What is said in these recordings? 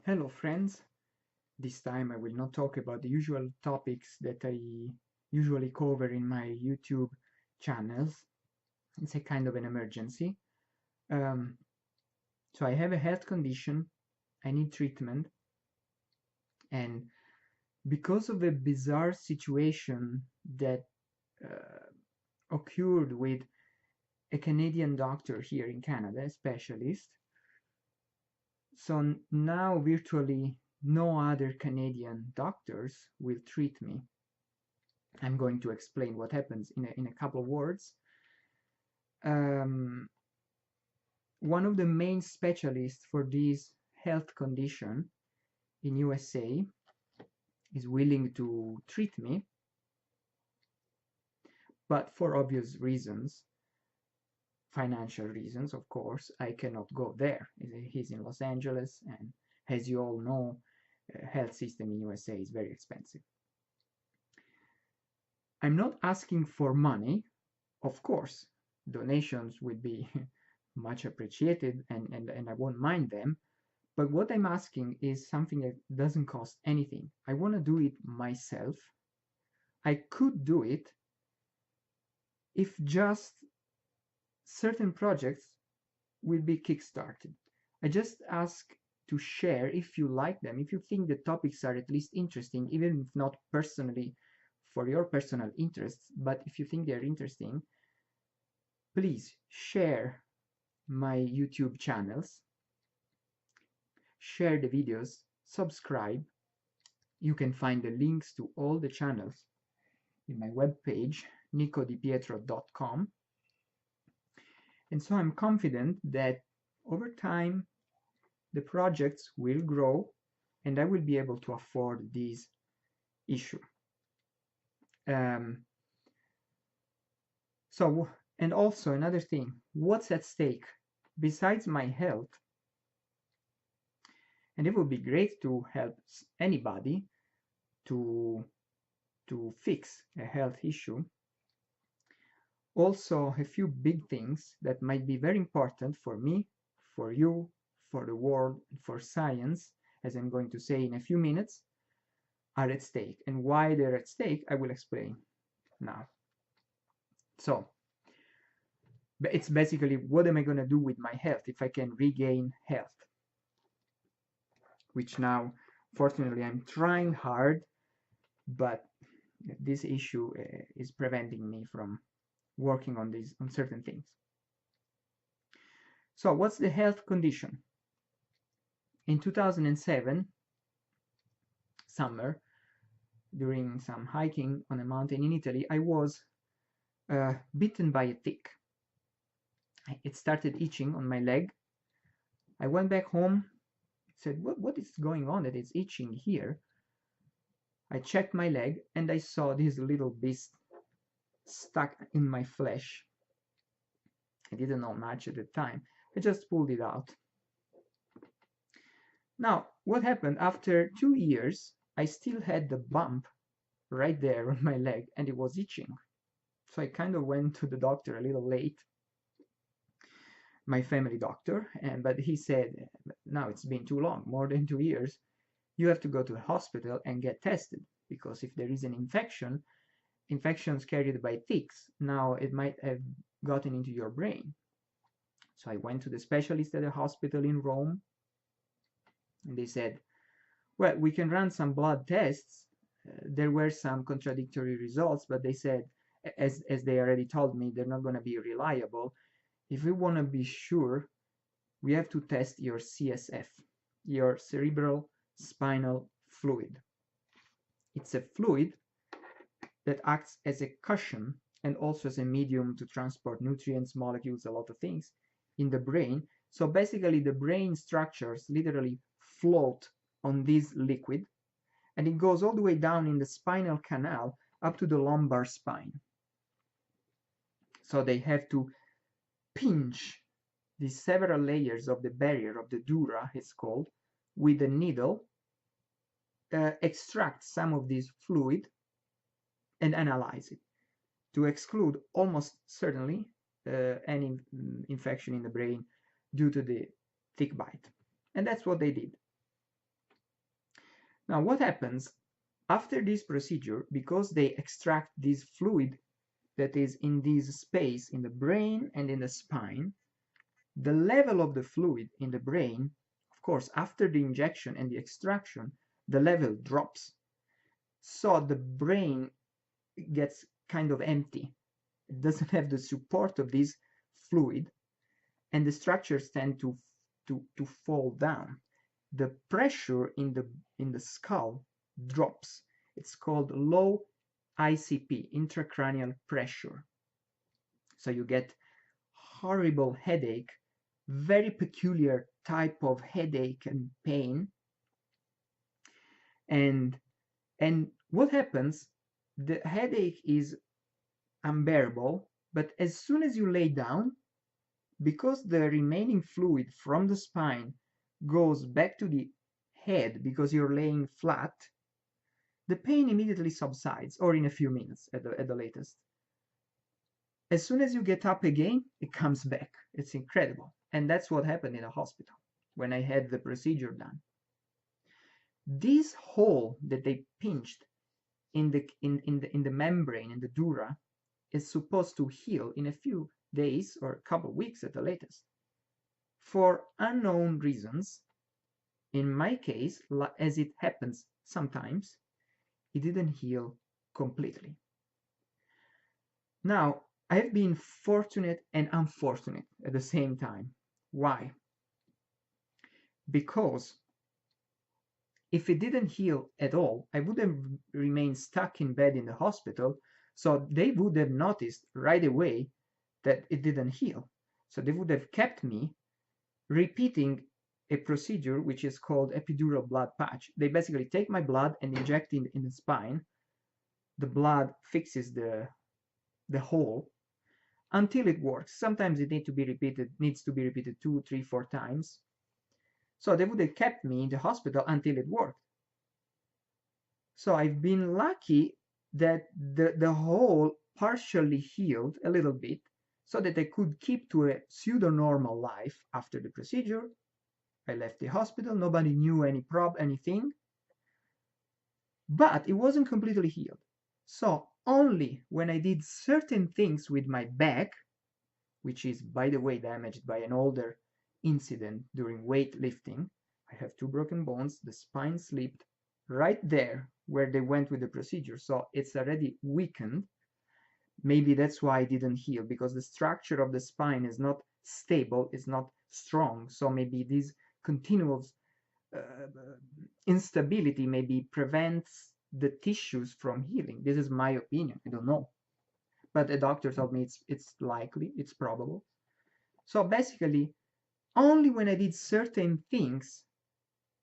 Hello friends, this time I will not talk about the usual topics that I usually cover in my YouTube channels. It's a kind of an emergency. Um, so I have a health condition, I need treatment, and because of a bizarre situation that occurred with a Canadian doctor here in Canada, a specialist, so now virtually no other Canadian doctors will treat me. I'm going to explain what happens in a couple of words. Um, One of the main specialists for this health condition in USA is willing to treat me, but for obvious reasons, financial reasons, of course, I cannot go there. He's in Los Angeles, and as you all know, health system in USA is very expensive. I'm not asking for money, of course. Donations would be much appreciated, and I won't mind them. But what I'm asking is something that doesn't cost anything. I want to do it myself. I could do it if just certain projects will be kickstarted. I just ask to share if you like them, if you think the topics are at least interesting, even if not personally for your personal interests, but if you think they're interesting, please share my YouTube channels, share the videos, subscribe. You can find the links to all the channels in my webpage, nicodipietro.com. And so I'm confident that over time the projects will grow and I will be able to afford this issue. Um, and also another thing, what's at stake besides my health? And it would be great to help anybody to fix a health issue. Also, a few big things that might be very important for me, for you, for the world, for science, as I'm going to say in a few minutes, are at stake. And why they're at stake, I will explain now. So, it's basically what am I going to do with my health if I can regain health? Which now, fortunately, I'm trying hard, but this issue is preventing me from working on certain things. So, what's the health condition? In 2007, summer, during some hiking on a mountain in Italy, I was bitten by a tick. It started itching on my leg. I went back home, said, what is going on that it's itching here? I checked my leg and I saw this little beast stuck in my flesh. I didn't know much at the time. I just pulled it out. Now, what happened after 2 years, I still had the bump right there on my leg and it was itching. So I kind of went to the doctor a little late, my family doctor, but he said, now it's been too long, more than 2 years. You have to go to the hospital and get tested because if there is an infections carried by ticks, now it might have gotten into your brain. So I went to the specialist at the hospital in Rome and they said, well, we can run some blood tests. There were some contradictory results, but they said, as they already told me, they're not going to be reliable. If we want to be sure, we have to test your CSF, your cerebral spinal fluid. It's a fluid that acts as a cushion and also as a medium to transport nutrients, molecules, a lot of things in the brain. So basically the brain structures literally float on this liquid and it goes all the way down in the spinal canal up to the lumbar spine. So they have to pinch these several layers of the barrier of the dura, it's called, with a needle, extract some of this fluid and analyze it to exclude almost certainly any infection in the brain due to the tick bite. And that's what they did. Now, what happens after this procedure? Because they extract this fluid that is in this space in the brain and in the spine, the level of the fluid in the brain, of course, after the injection and the extraction, the level drops. So the brain gets kind of empty. It doesn't have the support of this fluid, and the structures tend to fall down. The pressure in the skull drops. It's called low ICP, intracranial pressure. So you get horrible headache, very peculiar type of headache and pain. And what happens? The headache is unbearable, but as soon as you lay down, because the remaining fluid from the spine goes back to the head because you're laying flat, the pain immediately subsides, or in a few minutes at the latest. As soon as you get up again, it comes back. It's incredible. And that's what happened in the hospital when I had the procedure done. This hole that they pinched in the membrane, in the dura, is supposed to heal in a few days or a couple of weeks at the latest. For unknown reasons, in my case, as it happens sometimes, it didn't heal completely. Now, I've been fortunate and unfortunate at the same time. Why? Because if it didn't heal at all, I would have remained stuck in bed in the hospital, so they would have noticed right away that it didn't heal. So they would have kept me repeating a procedure which is called epidural blood patch. They basically take my blood and inject it in the spine. The blood fixes the hole until it works. Sometimes it needs to be repeated 2, 3, 4 times. So they would have kept me in the hospital until it worked. So I've been lucky that the hole partially healed a little bit so that I could keep to a pseudo-normal life after the procedure. I left the hospital, nobody knew anything, but it wasn't completely healed. So only when I did certain things with my back, which is, by the way, damaged by an older incident during weightlifting. I have 2 broken bones, the spine slipped right there where they went with the procedure, so it's already weakened. Maybe that's why it didn't heal, because the structure of the spine is not stable, it's not strong, so maybe this continuous instability maybe prevents the tissues from healing. This is my opinion, I don't know. But a doctor told me it's likely, it's probable. So basically, only when I did certain things,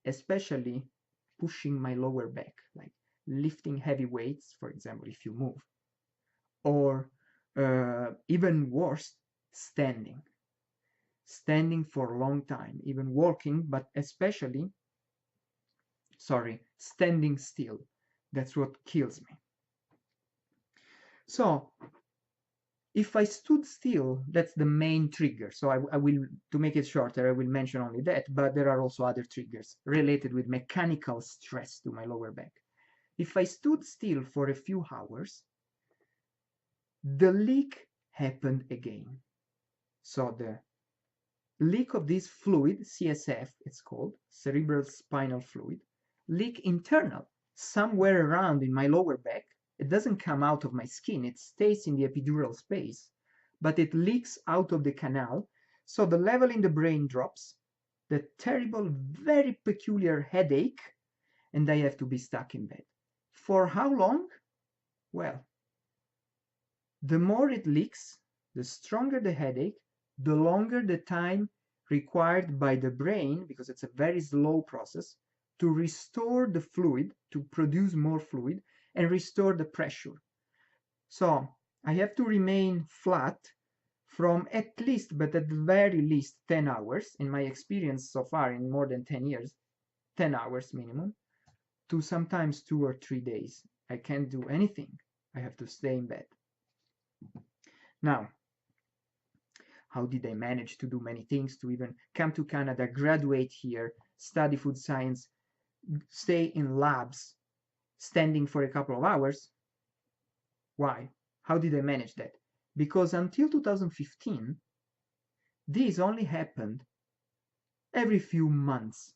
especially pushing my lower back, like lifting heavy weights, for example, if you move, or even worse, standing for a long time, even walking, but especially, standing still. That's what kills me. So if I stood still, that's the main trigger. So I will, to make it shorter, I will mention only that, but there are also other triggers related with mechanical stress to my lower back. If I stood still for a few hours, the leak happened again. So the leak of this fluid, CSF, it's called, cerebral spinal fluid, leak internal, somewhere around in my lower back. It doesn't come out of my skin, it stays in the epidural space, but it leaks out of the canal, so the level in the brain drops, the terrible, very peculiar headache, and I have to be stuck in bed. For how long? Well, the more it leaks, the stronger the headache, the longer the time required by the brain, because it's a very slow process, to restore the fluid, to produce more fluid, and restore the pressure. So I have to remain flat from at least, but at the very least, 10 hours. In my experience so far, in more than 10 years, 10 hours minimum, to sometimes 2 or 3 days. I can't do anything. I have to stay in bed. Now, how did I manage to do many things, to even come to Canada, graduate here, study food science, stay in labs standing for a couple of hours. Why? How did I manage that? Because until 2015, this only happened every few months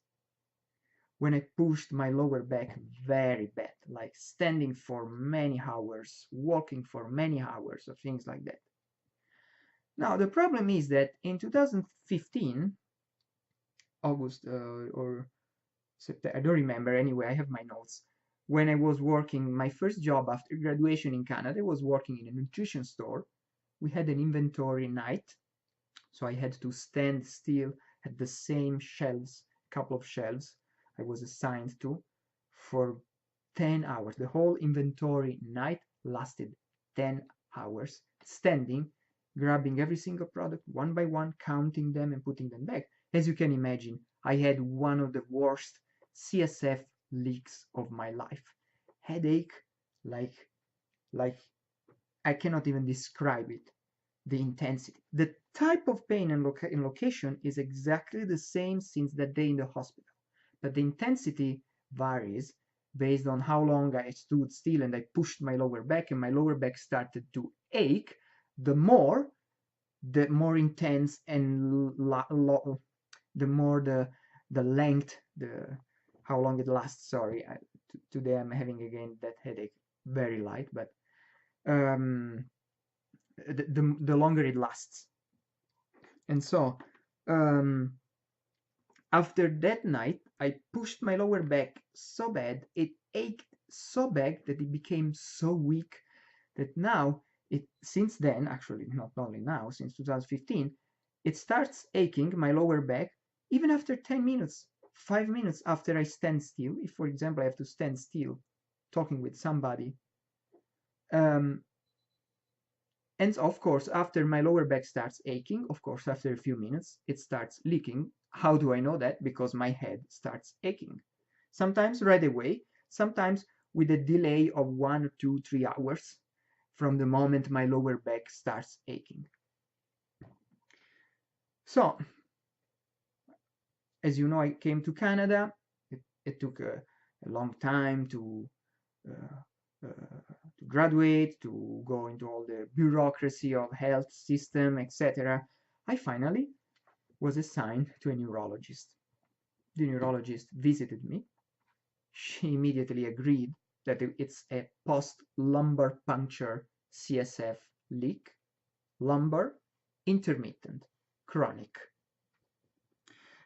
when I pushed my lower back very bad, like standing for many hours, walking for many hours, or things like that. Now, the problem is that in 2015, August or September, I don't remember, anyway, I have my notes. When I was working, my first job after graduation in Canada, I was working in a nutrition store. We had an inventory night, so I had to stand still at the same shelves, couple of shelves I was assigned to, for 10 hours. The whole inventory night lasted 10 hours, standing, grabbing every single product one by one, counting them and putting them back. As you can imagine, I had one of the worst CSF leaks of my life. Headache, like I cannot even describe it. The intensity. The type of pain and location is exactly the same since that day in the hospital, but the intensity varies based on how long I stood still and I pushed my lower back and my lower back started to ache. The more intense and the more the length, the how long it lasts. Sorry, today I'm having again that headache, very light, but um, the longer it lasts. And so after that night, I pushed my lower back so bad, it ached so bad that it became so weak that now since then, actually not only now, since 2015, it starts aching, my lower back, even after 10 minutes, 5 minutes after I stand still. If, for example, I have to stand still talking with somebody, and of course, after my lower back starts aching, of course, after a few minutes, it starts leaking. How do I know that? Because my head starts aching. Sometimes right away, sometimes with a delay of 1 or 2, 3 hours from the moment my lower back starts aching. So, as you know, I came to Canada. It took a long time to graduate, to go into all the bureaucracy of health system, etc. I finally was assigned to a neurologist. The neurologist visited me. She immediately agreed that it's a post-lumbar puncture CSF leak, lumbar, intermittent, chronic.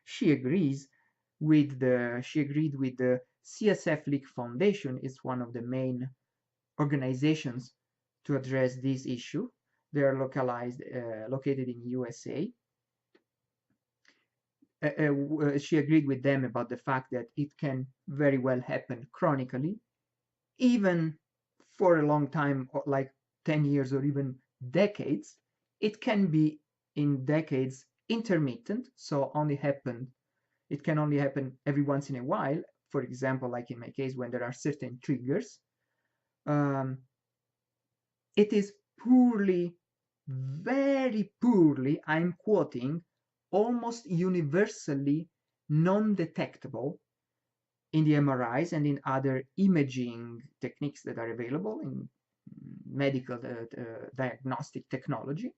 She agreed with the CSF Leak Foundation. Is one of the main organizations to address this issue. They are located in USA. She agreed with them about the fact that it can very well happen chronically, even for a long time, like 10 years or even decades. It can be in decades intermittent, so it can only happen every once in a while. For example, like in my case, when there are certain triggers. It is poorly, very poorly, I'm quoting, almost universally non-detectable in the MRIs and in other imaging techniques that are available in medical diagnostic technology.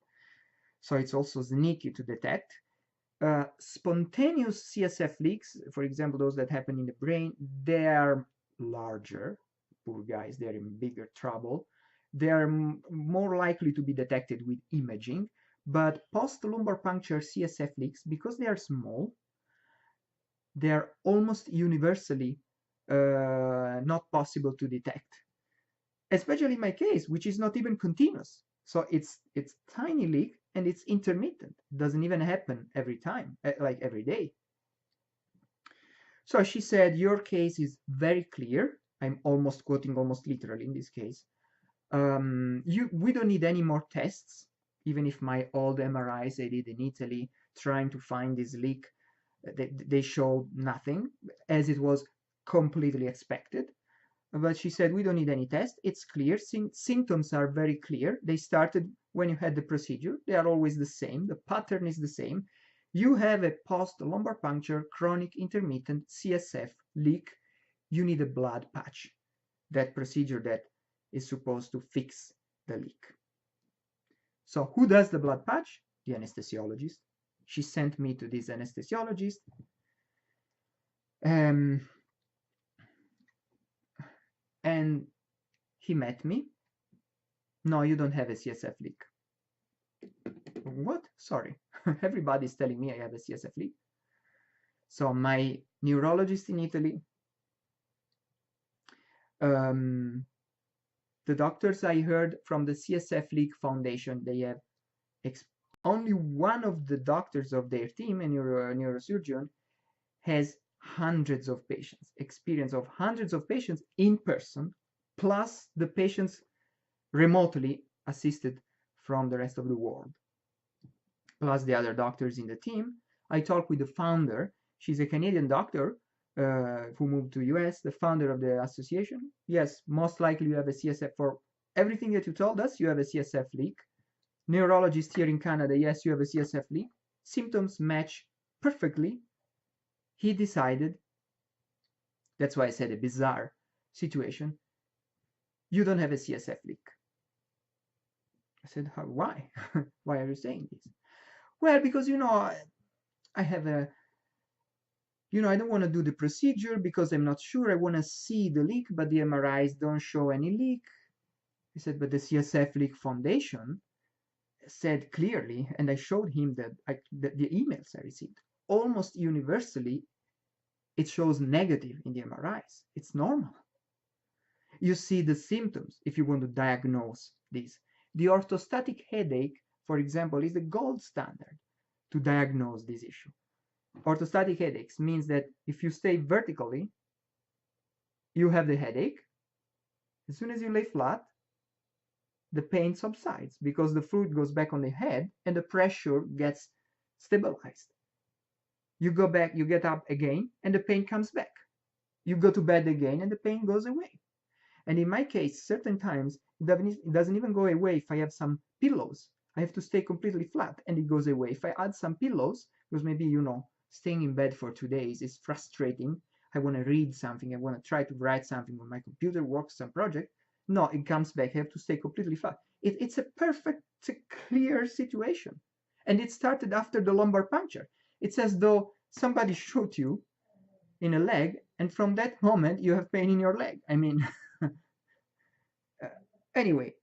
So it's also sneaky to detect. Spontaneous CSF leaks, for example, those that happen in the brain, they are larger. Poor guys, they're in bigger trouble. They are more likely to be detected with imaging, but post-lumbar puncture CSF leaks, because they are small, they are almost universally not possible to detect. Especially in my case, which is not even continuous. So it's tiny leak and it's intermittent. It doesn't even happen every time, like every day. So she said, your case is very clear. I'm almost quoting almost literally in this case. We don't need any more tests, even if my old MRIs I did in Italy trying to find this leak, they showed nothing, as it was completely expected. But she said, we don't need any test. It's clear. Symptoms are very clear. They started when you had the procedure. They are always the same. The pattern is the same. You have a post-lumbar puncture chronic intermittent CSF leak. you need a blood patch, that procedure that is supposed to fix the leak. So who does the blood patch? The anesthesiologist. She sent me to this anesthesiologist. Um, and he met me. No, you don't have a CSF leak. What? Sorry. Everybody's telling me I have a CSF leak. So my neurologist in Italy, the doctors I heard from the CSF Leak Foundation, they have only one of the doctors of their team, a neurosurgeon, has hundreds of patients, experience of hundreds of patients in person, plus the patients remotely assisted from the rest of the world, plus the other doctors in the team. I talked with the founder. She's a Canadian doctor who moved to US, the founder of the association. Yes, most likely you have a CSF. For everything that you told us, you have a CSF leak. Neurologist here in Canada, yes, you have a CSF leak. Symptoms match perfectly. He decided, that's why I said a bizarre situation, you don't have a CSF leak. I said, why? Why are you saying this? Well, because, I have a, I don't want to do the procedure because I'm not sure. I want to see the leak, but the MRIs don't show any leak. He said, but the CSF Leak Foundation said clearly, and I showed him that the emails I received, almost universally, it shows negative in the MRIs. It's normal. You see the symptoms if you want to diagnose this. The orthostatic headache, for example, is the gold standard to diagnose this issue. Orthostatic headaches means that if you stay vertically, you have the headache. As soon as you lay flat, the pain subsides because the fluid goes back on the head and the pressure gets stabilized. You go back, you get up again, and the pain comes back. You go to bed again, and the pain goes away. And in my case, certain times, it doesn't even go away if I have some pillows. I have to stay completely flat, and it goes away. If I add some pillows, because maybe, staying in bed for 2 days is frustrating. I want to read something. I want to try to write something on my computer, work some project. No, it comes back. I have to stay completely flat. It's a perfect, clear situation. And it started after the lumbar puncture. It's as though somebody shot you in a leg, and from that moment, you have pain in your leg. I mean, anyway,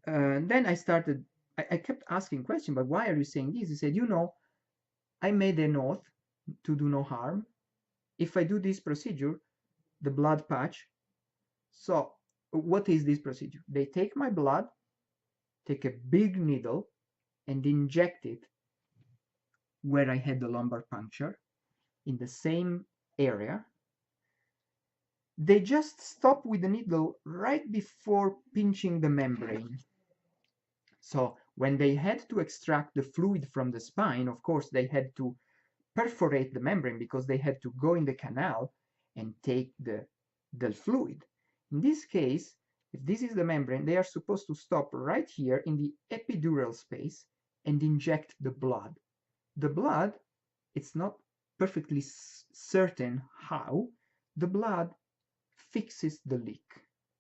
then I kept asking questions, but why are you saying this? He said, I made an oath to do no harm. If I do this procedure, the blood patch. So what is this procedure? They take my blood, take a big needle, and inject it where I had the lumbar puncture, in the same area. They just stop with the needle right before pinching the membrane. So when they had to extract the fluid from the spine, of course, they had to perforate the membrane because they had to go in the canal and take the fluid. In this case, if this is the membrane, they are supposed to stop right here in the epidural space and inject the blood. The blood, it's not perfectly certain how, the blood fixes the leak.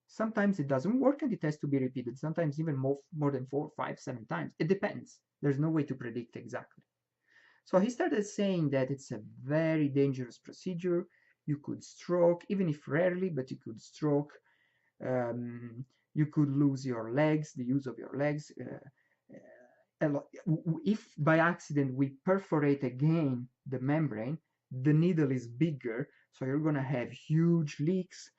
Sometimes it doesn't work and it has to be repeated, sometimes even more than 4, 5, 7 times. It depends. There's no way to predict exactly. So he started saying that it's a very dangerous procedure. You could stroke, even if rarely, but you could stroke. You could lose your legs, the use of your legs. If by accident we perforate again the membrane, the needle is bigger, so you're going to have huge leaks,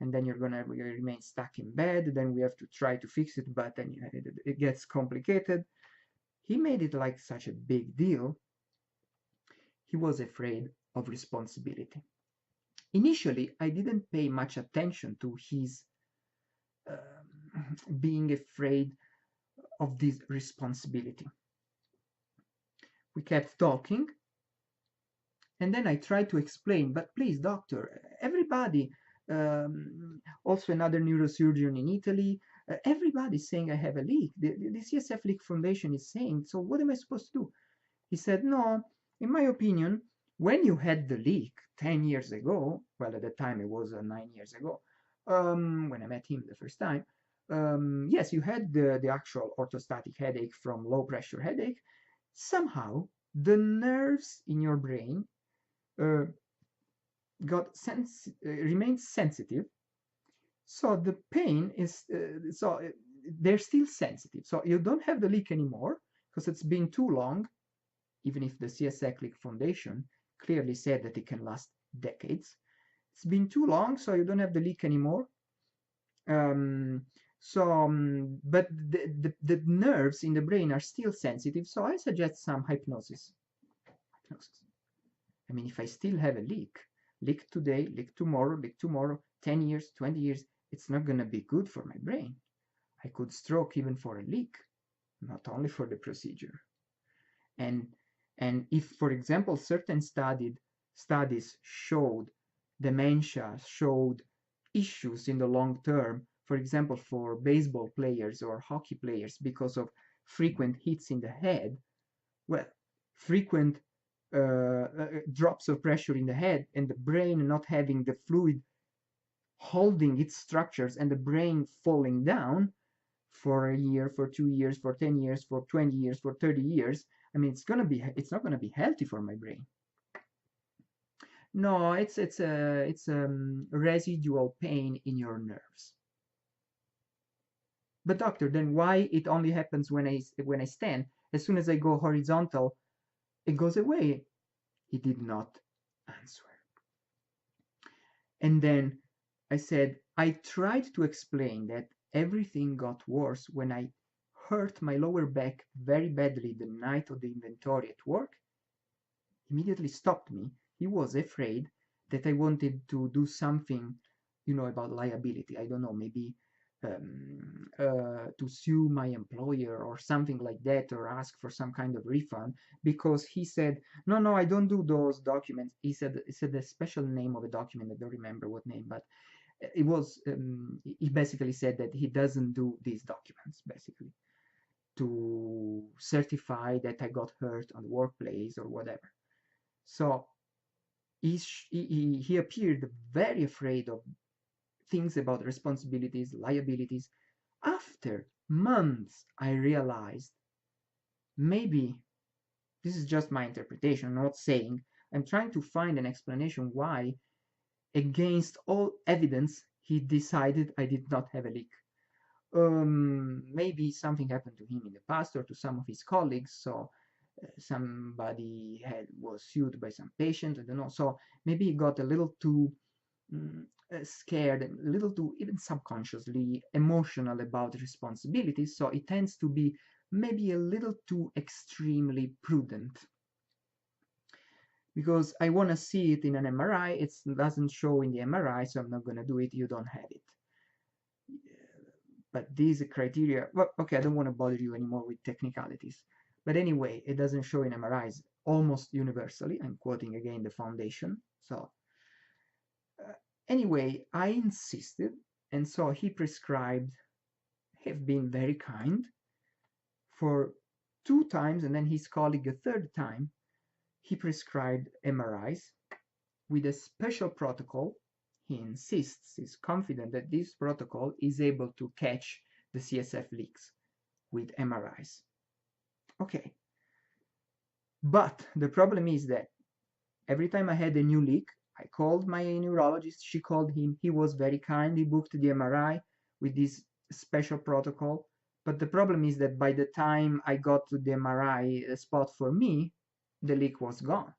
and then you're going to remain stuck in bed. Then we have to try to fix it, but then it gets complicated. He made it like such a big deal. He was afraid of responsibility. Initially, I didn't pay much attention to his being afraid of this responsibility. We kept talking, and then I tried to explain, but please, doctor, everybody, also another neurosurgeon in Italy, everybody's saying I have a leak. The CSF Leak Foundation is saying, so what am I supposed to do? He said, no, in my opinion, When you had the leak 10 years ago, well, at the time it was 9 years ago, when I met him the first time, yes, you had the actual orthostatic headache from low pressure headache. Somehow, the nerves in your brain uh, remained sensitive, so the pain is they're still sensitive. So you don't have the leak anymore because it's been too long, even if the CS Cyclic Foundation clearly said that it can last decades. It's been too long, so you don't have the leak anymore. But the nerves in the brain are still sensitive, so I suggest some hypnosis. I mean, if I still have a leak today, leak tomorrow, 10 years, 20 years, it's not going to be good for my brain. I could stroke even for a leak, not only for the procedure. And if, for example, certain studies showed dementia, showed issues in the long term, for example, for baseball players or hockey players because of frequent hits in the head, well, frequent drops of pressure in the head and the brain not having the fluid holding its structures and the brain falling down for a year, for 2 years, for 10 years, for 20 years, for 30 years. I mean, it's not gonna be healthy for my brain. No, it's residual pain in your nerves. But doctor, then why it only happens when I stand? As soon as I go horizontal, it goes away. He did not answer. And then I said, I tried to explain that everything got worse when I hurt my lower back very badly the night of the inventory at work. He immediately stopped me. He was afraid that I wanted to do something, about liability. I don't know, maybe to sue my employer or something like that, or ask for some kind of refund, because he said, no, I don't do those documents. He said the special name of a document. I don't remember what name, but it was he basically said that he doesn't do these documents, basically, to certify that I got hurt on the workplace or whatever. So he appeared very afraid of things about responsibilities, liabilities. After months, I realized maybe this is just my interpretation, I'm not saying. I'm trying to find an explanation why, against all evidence, he decided I did not have a leak. Maybe something happened to him in the past or to some of his colleagues, so somebody was sued by some patient, I don't know. So maybe he got a little too scared, a little too, even subconsciously, emotional about responsibilities. So it tends to be maybe a little too extremely prudent. Because I want to see it in an MRI, it doesn't show in the MRI, so I'm not going to do it. You don't have it. But these criteria, well, okay, I don't want to bother you anymore with technicalities. But anyway, it doesn't show in MRIs almost universally. I'm quoting again the foundation. So anyway, I insisted, and so he prescribed, have been very kind, for 2 times, and then his colleague a third time, he prescribed MRIs with a special protocol. He insists, he's confident that this protocol is able to catch the CSF leaks with MRIs. Okay. But the problem is that every time I had a new leak, I called my neurologist, she called him, he was very kind, he booked the MRI with this special protocol. But the problem is that by the time I got to the MRI spot for me, the leak was gone.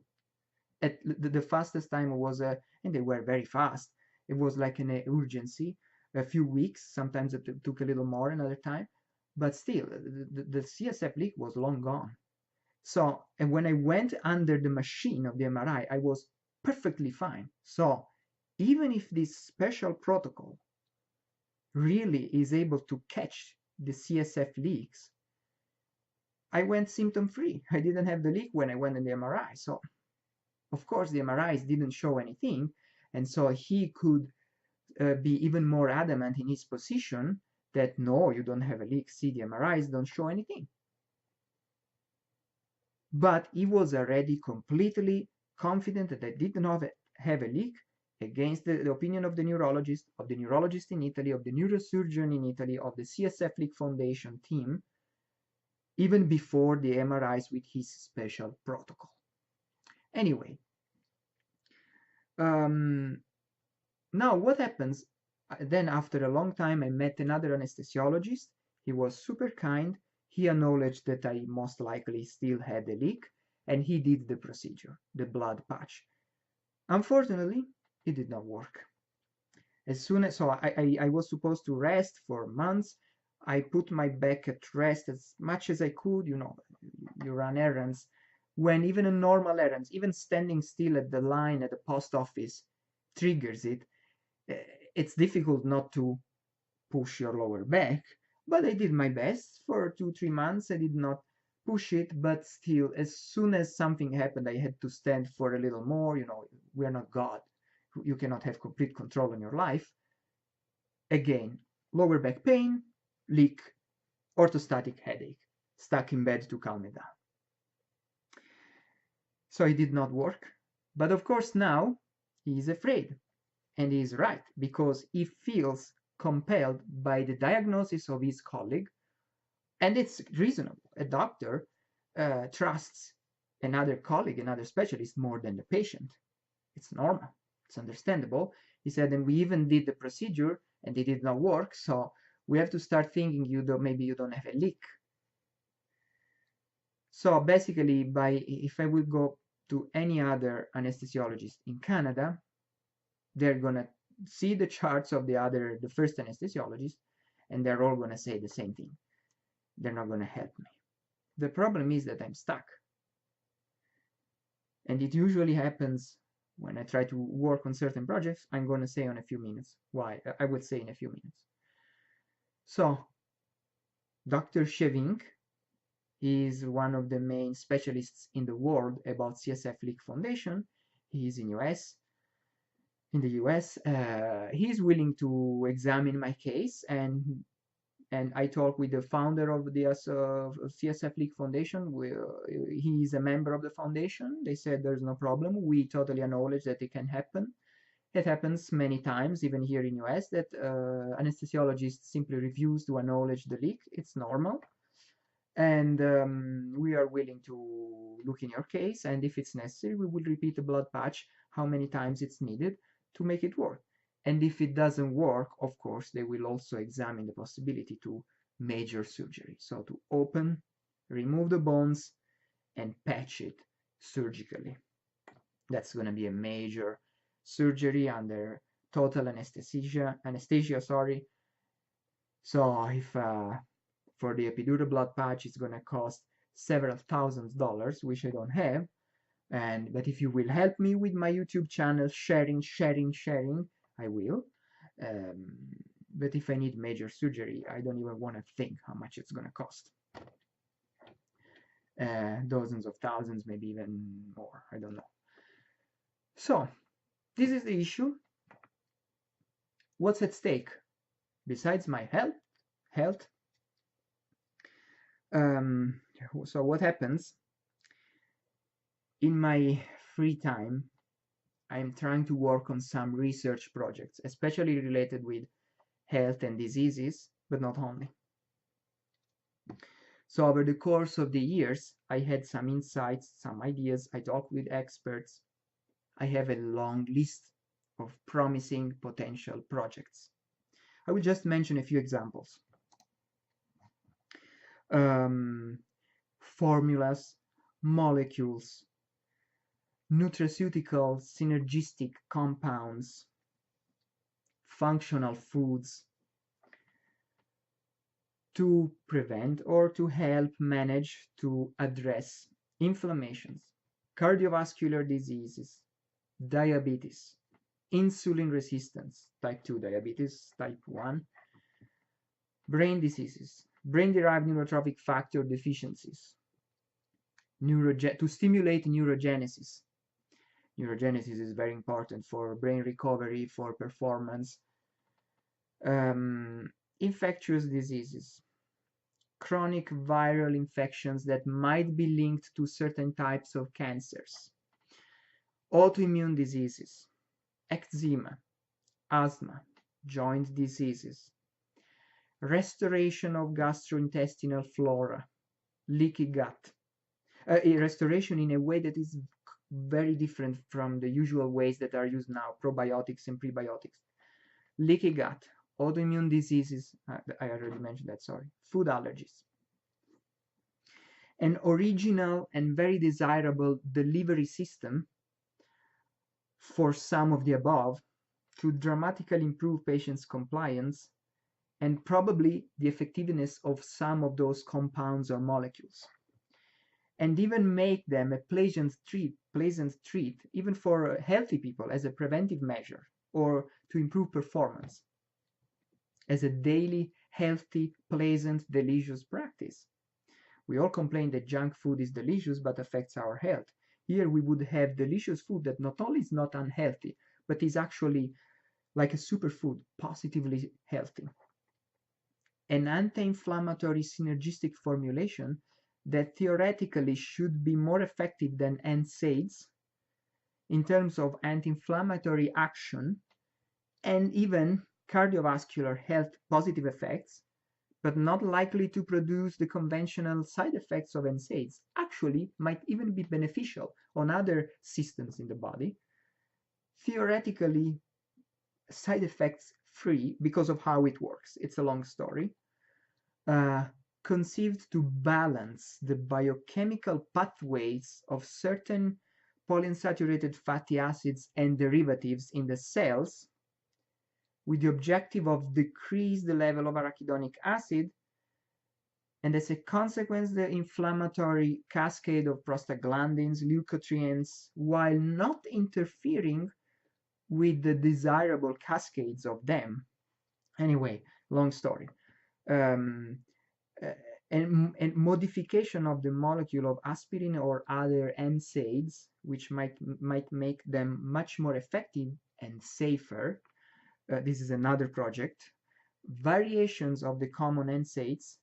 At the fastest time was, and they were very fast, it was like an urgency, a few weeks, sometimes it took a little more another time, but still, the CSF leak was long gone. So, and when I went under the machine of the MRI, I was perfectly fine. So, even if this special protocol really is able to catch the CSF leaks, I went symptom free. I didn't have the leak when I went in the MRI. So, of course, the MRIs didn't show anything. And so he could be even more adamant in his position that no, you don't have a leak. See, the MRIs don't show anything. But he was already completely confident that I did not have a leak, against the opinion of the neurologist in Italy, of the neurosurgeon in Italy, of the CSF Leak Foundation team, even before the MRIs with his special protocol. Anyway, now what happens, then after a long time I met another anesthesiologist. He was super kind. He acknowledged that I most likely still had a leak, and he did the procedure, the blood patch. Unfortunately, it did not work. As soon as, so I was supposed to rest for months. I put my back at rest as much as I could. You know, you run errands. When even a normal errands, even standing still at the line at the post office triggers it, it's difficult not to push your lower back. But I did my best for 2-3 months. I did not push it, but still, as soon as something happened, I had to stand for a little more. You know, we're not God. You cannot have complete control on your life. Again, lower back pain, leak, orthostatic headache, stuck in bed to calm it down. So it did not work. But of course now he is afraid. And he is right, because he feels compelled by the diagnosis of his colleague, and it's reasonable. A doctor trusts another colleague, another specialist, more than the patient. It's normal. It's understandable. He said, and we even did the procedure, and it did not work, so we have to start thinking maybe you don't have a leak. So basically, if I would go to any other anesthesiologist in Canada, they're gonna see the charts of the first anesthesiologist, and they're all gonna say the same thing. They're not gonna help me. The problem is that I'm stuck. And it usually happens when I try to work on certain projects. I'm gonna say in a few minutes why. I would say in a few minutes. So, Dr. Shevink is one of the main specialists in the world about CSF leak foundation. He's in the US. He's willing to examine my case, and I talked with the founder of the CSF Leak Foundation. He is a member of the foundation. They said there's no problem. We totally acknowledge that it can happen. It happens many times, even here in US, that anesthesiologists simply refuse to acknowledge the leak. It's normal. And we are willing to look in your case, and if it's necessary, we will repeat the blood patch how many times it's needed to make it work. And if it doesn't work, of course, they will also examine the possibility to major surgery. So to open, remove the bones, and patch it surgically. That's going to be a major surgery under total anesthesia, So if for the epidural blood patch, it's going to cost several $1,000s, which I don't have. But if you will help me with my YouTube channel, sharing, I will. But if I need major surgery, I don't even want to think how much it's going to cost. Dozens of thousands, maybe even more. I don't know. So, this is the issue. What's at stake? Besides my health. So what happens? In my free time, I'm trying to work on some research projects, especially related with health and diseases, but not only. So over the course of the years, I had some insights, some ideas. I talked with experts. I have a long list of promising potential projects. I will just mention a few examples. Formulas, molecules, nutraceutical synergistic compounds, functional foods, to prevent or to help manage, to address inflammations, cardiovascular diseases, diabetes, insulin resistance, type 2 diabetes, type 1, brain diseases, brain-derived neurotrophic factor deficiencies, to stimulate neurogenesis. Neurogenesis is very important for brain recovery, for performance. Infectious diseases, chronic viral infections that might be linked to certain types of cancers, autoimmune diseases, eczema, asthma, joint diseases, restoration of gastrointestinal flora, leaky gut, a restoration in a way that is very different from the usual ways that are used now, probiotics and prebiotics. Leaky gut, autoimmune diseases, I already mentioned that, sorry, food allergies. An original and very desirable delivery system for some of the above to dramatically improve patients' compliance and probably the effectiveness of some of those compounds or molecules, and even make them a pleasant treat even for healthy people as a preventive measure or to improve performance as a daily, healthy, pleasant, delicious practice. We all complain that junk food is delicious but affects our health. Here we would have delicious food that not only is not unhealthy, but is actually like a superfood, positively healthy. An anti-inflammatory synergistic formulation that theoretically should be more effective than NSAIDs in terms of anti-inflammatory action and even cardiovascular health positive effects, but not likely to produce the conventional side effects of NSAIDs, actually might even be beneficial on other systems in the body, theoretically side effects free because of how it works. It's a long story. Conceived to balance the biochemical pathways of certain polyunsaturated fatty acids and derivatives in the cells with the objective of decrease the level of arachidonic acid and as a consequence the inflammatory cascade of prostaglandins, leukotrienes, while not interfering with the desirable cascades of them. Anyway, long story. And modification of the molecule of aspirin or other NSAIDs, which might make them much more effective and safer. This is another project. Variations of the common NSAIDs.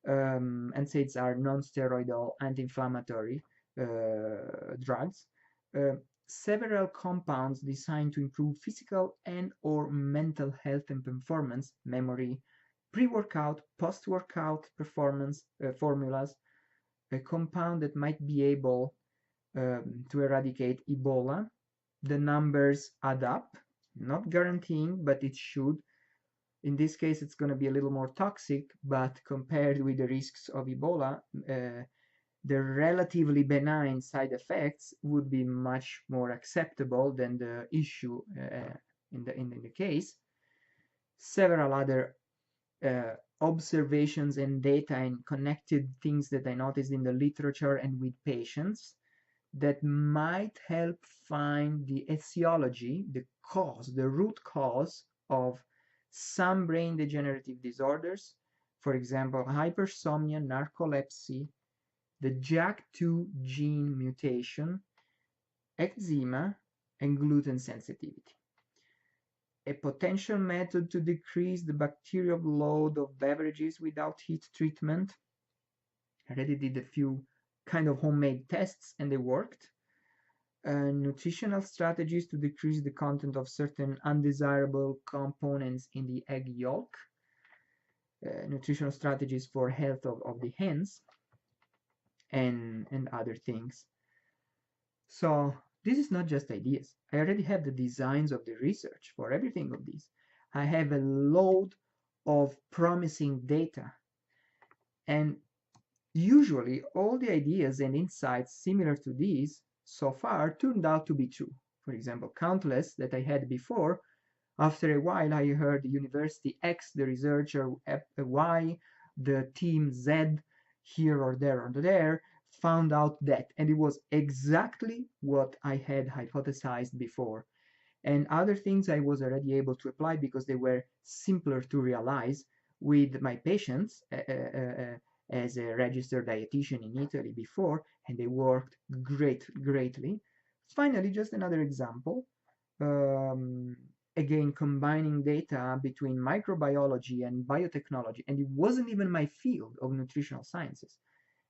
NSAIDs are non-steroidal anti-inflammatory drugs. Several compounds designed to improve physical and or mental health and performance, memory, pre-workout, post-workout performance formulas, a compound that might be able to eradicate Ebola. The numbers add up, not guaranteeing, but it should. In this case, it's going to be a little more toxic, but compared with the risks of Ebola, the relatively benign side effects would be much more acceptable than the issue in the case. Several other observations and data and connected things that I noticed in the literature and with patients that might help find the etiology, the cause, the root cause of some brain degenerative disorders, for example, hypersomnia, narcolepsy, the JAK2 gene mutation, eczema, and gluten sensitivity. A potential method to decrease the bacterial load of beverages without heat treatment. I already did a few kind of homemade tests and they worked. Nutritional strategies to decrease the content of certain undesirable components in the egg yolk. Nutritional strategies for health of the hens and other things. So this is not just ideas. I already have the designs of the research for everything of these. I have a load of promising data. And usually all the ideas and insights similar to these so far turned out to be true. For example, countless that I had before, after a while I heard University X, the researcher Y, the team Z, here or there, found out that, and it was exactly what I had hypothesized before. And other things I was already able to apply because they were simpler to realize with my patients as a registered dietitian in Italy before, and they worked greatly. Finally, just another example. Again, combining data between microbiology and biotechnology, and it wasn't even my field of nutritional sciences.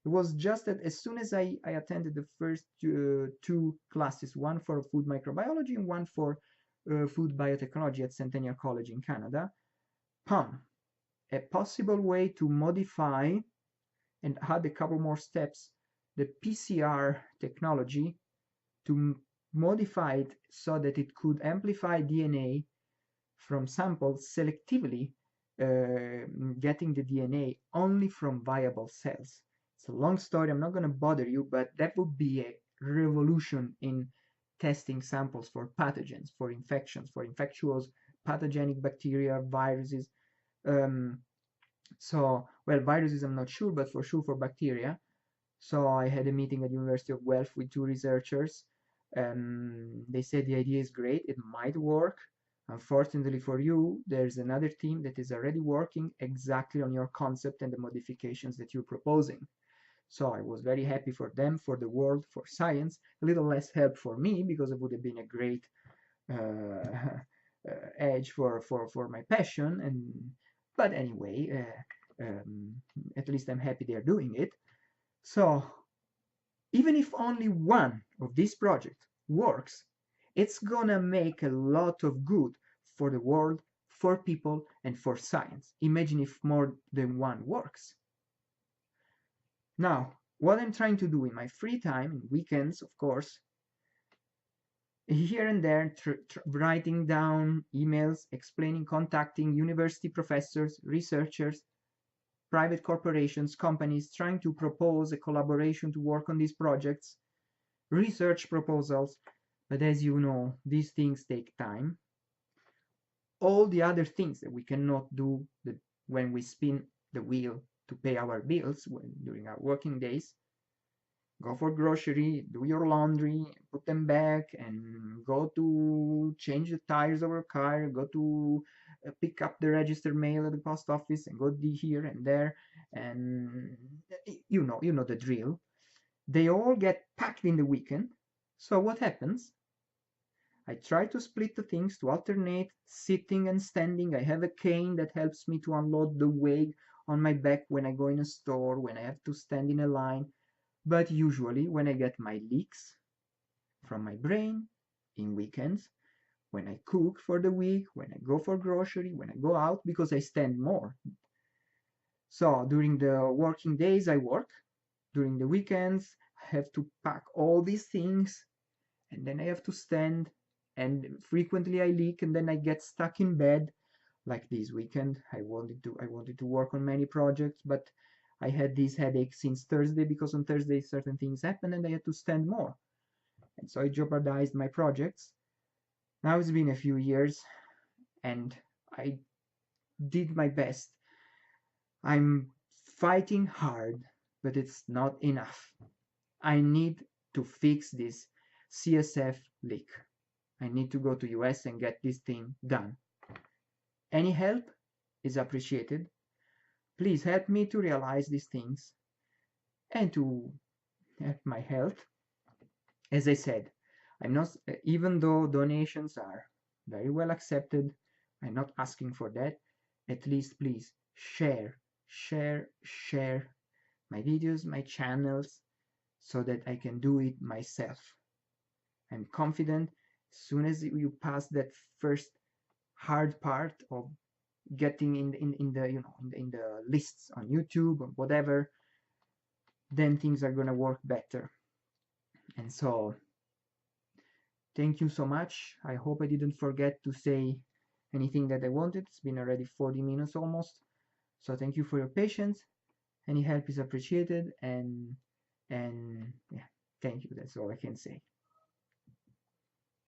It was just that as soon as I attended the first two classes, one for food microbiology and one for food biotechnology at Centennial College in Canada, pum, a possible way to modify and add a couple more steps the PCR technology to modify it so that it could amplify DNA from samples selectively, getting the DNA only from viable cells. It's a long story, I'm not going to bother you, but that would be a revolution in testing samples for pathogens, for infections, for infectious pathogenic bacteria, viruses. Um, well, viruses I'm not sure, but for sure for bacteria. So I had a meeting at University of Guelph with two researchers. They said the idea is great, it might work. Unfortunately for you, there's another team that is already working exactly on your concept and the modifications that you're proposing. So I was very happy for them, for the world, for science. A little less help for me because it would have been a great edge for my passion. But anyway, at least I'm happy they're doing it. So even if only one of these projects works, it's gonna make a lot of good for the world, for people, and for science. Imagine if more than one works. Now, what I'm trying to do in my free time, weekends, of course, here and there, writing down emails, explaining, contacting university professors, researchers, private corporations, companies, trying to propose a collaboration to work on these projects, research proposals, but as you know, these things take time. All the other things that we cannot do when we spin the wheel to pay our bills during our working days, go for grocery, do your laundry, put them back, and go to change the tires of your car, go to pick up the registered mail at the post office, and go here and there, and you know the drill. They all get packed in the weekend. So what happens? I try to split the things, to alternate sitting and standing. I have a cane that helps me to unload the weight on my back when I go in a store, when I have to stand in a line. But usually when I get my leaks from my brain in weekends, when I cook for the week, when I go for grocery, when I go out, because I stand more. So during the working days I work, during the weekends I have to pack all these things, and then I have to stand, and frequently I leak, and then I get stuck in bed. Like this weekend, I wanted to work on many projects, but I had these headaches since Thursday because on Thursday certain things happened and I had to stand more, and so I jeopardized my projects. Now it's been a few years, and I did my best. I'm fighting hard, but it's not enough. I need to fix this CSF leak. I need to go to US and get this thing done. Any help is appreciated. Please help me to realize these things and to help my health. As I said, I'm not, even though donations are very well accepted, I'm not asking for that. At least please share, share my videos, my channels, so that I can do it myself. I'm confident as soon as you pass that first hard part of getting in the in the lists on YouTube or whatever, then things are gonna work better. And so thank you so much. I hope I didn't forget to say anything that I wanted. It's been already 40 minutes almost. So thank you for your patience. Any help is appreciated, and yeah, thank you. That's all I can say.